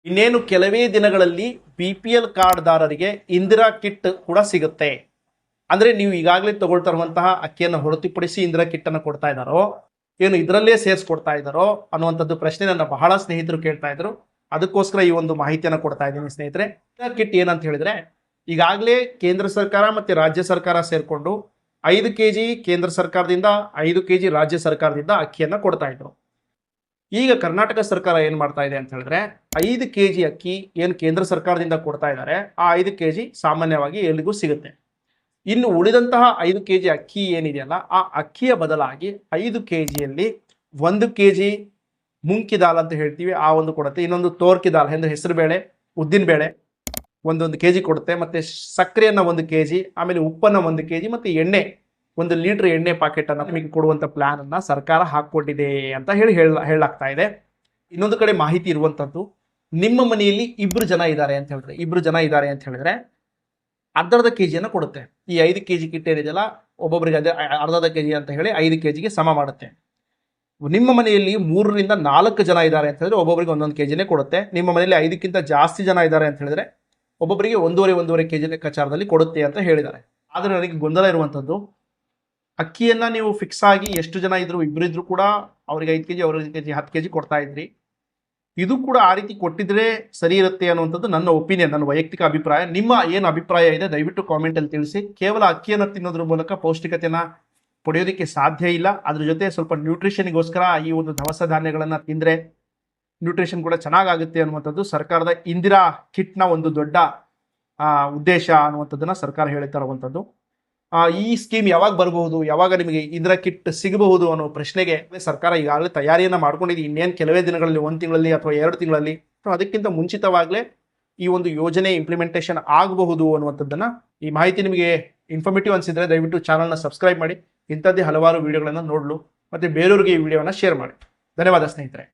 ಇನ್ನೇನು ಕೆಲವೇ ದಿನಗಳಲ್ಲಿ BPL ಕಾರ್ಡ್ದಾರರಿಗೆ ಇಂದಿರಾ ಕಿಟ್ ಕೂಡ ಸಿಗುತ್ತೆ. ಅಂದ್ರೆ ನೀವು ಈಗಾಗಲೇ ತಗೊಳ್ತಾ ಇರುವಂತಹ ಅಕ್ಕಿಯನ್ನು ಹೊರತುಪಡಿಸಿ ಇಂದಿರಾ ಕಿಟ್ ಅನ್ನು ಕೊಡ್ತಾ ಇದ್ದಾರೋ, ಏನು ಇದರಲ್ಲೇ ಸೇರಿಸ್ಕೊಡ್ತಾ ಇದ್ದಾರೋ ಅನ್ನುವಂಥದ್ದು ಪ್ರಶ್ನೆ ನನ್ನ ಬಹಳ ಸ್ನೇಹಿತರು ಕೇಳ್ತಾ ಇದ್ರು. ಅದಕ್ಕೋಸ್ಕರ ಈ ಒಂದು ಮಾಹಿತಿಯನ್ನು ಕೊಡ್ತಾ ಇದ್ದೀನಿ ಸ್ನೇಹಿತರೆ. ಇಂದಿರಾ ಕಿಟ್ ಏನಂತ ಹೇಳಿದ್ರೆ, ಈಗಾಗಲೇ ಕೇಂದ್ರ ಸರ್ಕಾರ ಮತ್ತೆ ರಾಜ್ಯ ಸರ್ಕಾರ ಸೇರ್ಕೊಂಡು 5 kg ಕೇಂದ್ರ ಸರ್ಕಾರದಿಂದ 5 kg ರಾಜ್ಯ ಸರ್ಕಾರದಿಂದ ಅಕ್ಕಿಯನ್ನು ಕೊಡ್ತಾ ಇದ್ರು. ಈಗ ಕರ್ನಾಟಕ ಸರ್ಕಾರ ಏನ್ ಮಾಡ್ತಾ ಇದೆ ಅಂತ ಹೇಳಿದ್ರೆ, 5 kg ಅಕ್ಕಿ ಏನು ಕೇಂದ್ರ ಸರ್ಕಾರದಿಂದ ಕೊಡ್ತಾ ಇದ್ದಾರೆ, ಆ 5 kg ಸಾಮಾನ್ಯವಾಗಿ ಎಲ್ಲಿಗೂ ಸಿಗುತ್ತೆ. ಇನ್ನು ಉಳಿದಂತಹ 5 kg ಅಕ್ಕಿ ಏನಿದೆಯಲ್ಲ, ಆ ಅಕ್ಕಿಯ ಬದಲಾಗಿ 5 kgಯಲ್ಲಿ 1 kg ಮುಂಕಿ ದಾಲ್ ಅಂತ ಹೇಳ್ತೀವಿ, ಆ ಒಂದು ಕೊಡುತ್ತೆ. ಇನ್ನೊಂದು ತೋರ್ಕಿ ದಾಲ್ ಅಂದ್ರೆ ಹೆಸರು ಬೇಳೆ, ಉದ್ದಿನ ಬೇಳೆ 1 kg ಕೊಡುತ್ತೆ. ಮತ್ತೆ ಸಕ್ಕರೆಯನ್ನ 1 kg, ಆಮೇಲೆ ಉಪ್ಪನ್ನ 1 kg, ಮತ್ತೆ ಎಣ್ಣೆ 1 ಲೀಟರ್ ಎಣ್ಣೆ ಪಾಕೆಟ್ ಅನ್ನ ನಿಮಗೆ ಕೊಡುವಂತ ಪ್ಲಾನ್ ಅನ್ನ ಸರ್ಕಾರ ಹಾಕೊಂಡಿದೆ ಅಂತ ಹೇಳಲಾಗ್ತಾ ಇದೆ. ಇನ್ನೊಂದು ಕಡೆ ಮಾಹಿತಿ ಇರುವಂತದ್ದು, ನಿಮ್ಮ ಮನೆಯಲ್ಲಿ 2 ಜನ ಇದ್ದಾರೆ ಅಂತ ಹೇಳಿದ್ರೆ ಅರ್ಧ kg ಕೊಡುತ್ತೆ. ಈ 5 kg ಕಿಟ್ ಏನಿದೆಯಲ್ಲ, ಒಬ್ಬೊಬ್ಬರಿಗೆ ಅರ್ಧ kg ಅಂತ ಹೇಳಿ 5 kgಗೆ ಸಮ ಮಾಡುತ್ತೆ. ನಿಮ್ಮ ಮನೆಯಲ್ಲಿ 3 ರಿಂದ 4 ಜನ ಇದ್ದಾರೆ ಅಂತ ಹೇಳಿದ್ರೆ ಒಬ್ಬೊಬ್ಬರಿಗೆ 1 kg ಕೊಡುತ್ತೆ. ನಿಮ್ಮ ಮನೆಯಲ್ಲಿ 5ಕ್ಕಿಂತ ಜಾಸ್ತಿ ಜನ ಇದ್ದಾರೆ ಅಂತ ಹೇಳಿದ್ರೆ ಒಬ್ಬೊಬ್ಬರಿಗೆ 1.5 kg ಲೆಕ್ಕಾಚಾರದಲ್ಲಿ ಕೊಡುತ್ತೆ ಅಂತ ಹೇಳಿದ್ದಾರೆ. ಆದ್ರೆ ನನಗೆ ಗೊಂದಲ ಇರುವಂತದ್ದು, ಅಕ್ಕಿಯನ್ನ ನೀವು ಫಿಕ್ಸ್ ಆಗಿ ಎಷ್ಟು ಜನ ಇದ್ರು, ಇಬ್ಬರಿದ್ರು ಕೂಡ ಅವ್ರಿಗೆ 5 kg, ಅವ್ರಿಗೆ 5 kg, 10 kg ಕೊಡ್ತಾ ಇದ್ರಿ. ಇದು ಕೂಡ ಆ ರೀತಿ ಕೊಟ್ಟಿದ್ರೆ ಸರಿ ಇರುತ್ತೆ ಅನ್ನುವಂಥದ್ದು ನನ್ನ ಒಪಿನಿಯನ್, ನನ್ನ ವೈಯಕ್ತಿಕ ಅಭಿಪ್ರಾಯ. ನಿಮ್ಮ ಏನು ಅಭಿಪ್ರಾಯ ಇದೆ ದಯವಿಟ್ಟು ಕಾಮೆಂಟ್ ಅಲ್ಲಿ ತಿಳಿಸಿ. ಕೇವಲ ಅಕ್ಕಿಯನ್ನು ತಿನ್ನೋದ್ರ ಮೂಲಕ ಪೌಷ್ಟಿಕತೆಯನ್ನ ಪಡೆಯೋದಕ್ಕೆ ಸಾಧ್ಯ ಇಲ್ಲ. ಅದ್ರ ಜೊತೆ ಸ್ವಲ್ಪ ನ್ಯೂಟ್ರಿಷನ್ಗೋಸ್ಕರ ಈ ಒಂದು ದವಸ ಧಾನ್ಯಗಳನ್ನ ತಿಂದ್ರೆ ನ್ಯೂಟ್ರಿಷನ್ ಕೂಡ ಚೆನ್ನಾಗಾಗುತ್ತೆ ಅನ್ನುವಂಥದ್ದು ಸರ್ಕಾರದ ಇಂದಿರಾ ಕಿಟ್ನ ಒಂದು ದೊಡ್ಡ ಉದ್ದೇಶ ಅನ್ನುವಂಥದ್ದನ್ನ ಸರ್ಕಾರ ಹೇಳ್ತಾ ಇರುವಂಥದ್ದು. ಈ ಸ್ಕೀಮ್ ಯಾವಾಗ ಬರಬಹುದು, ಯಾವಾಗ ನಿಮಗೆ ಇಂದಿರಾ ಕಿಟ್ ಸಿಗಬಹುದು ಅನ್ನೋ ಪ್ರಶ್ನೆಗೆ ಸರ್ಕಾರ ಈಗಾಗಲೇ ತಯಾರಿಯನ್ನ ಮಾಡ್ಕೊಂಡಿದೆ. ಇನ್ನೇನು ಕೆಲವೇ ದಿನಗಳಲ್ಲಿ, 1 ತಿಂಗಳಲ್ಲಿ ಅಥವಾ 2 ತಿಂಗಳಲ್ಲಿ, ಅದಕ್ಕಿಂತ ಮುಂಚಿತವಾಗಲೇ ಈ ಒಂದು ಯೋಜನೆ ಇಂಪ್ಲಿಮೆಂಟೇಷನ್ ಆಗಬಹುದು ಅನ್ನುವಂಥದ್ದನ್ನ, ಈ ಮಾಹಿತಿ ನಿಮಗೆ ಇನ್ಫಾರ್ಮೇಟಿವ್ ಅನ್ಸಿದ್ರೆ ದಯವಿಟ್ಟು ಚಾನಲ್ನ ಸಬ್ಸ್ಕ್ರೈಬ್ ಮಾಡಿ. ಇಂಥದ್ದೇ ಹಲವಾರು ವಿಡಿಯೋಗಳನ್ನು ನೋಡಲು ಮತ್ತೆ ಬೇರೆಯವರಿಗೆ ಈ ವಿಡಿಯೋನ ಶೇರ್ ಮಾಡಿ. ಧನ್ಯವಾದ ಸ್ನೇಹಿತರೆ.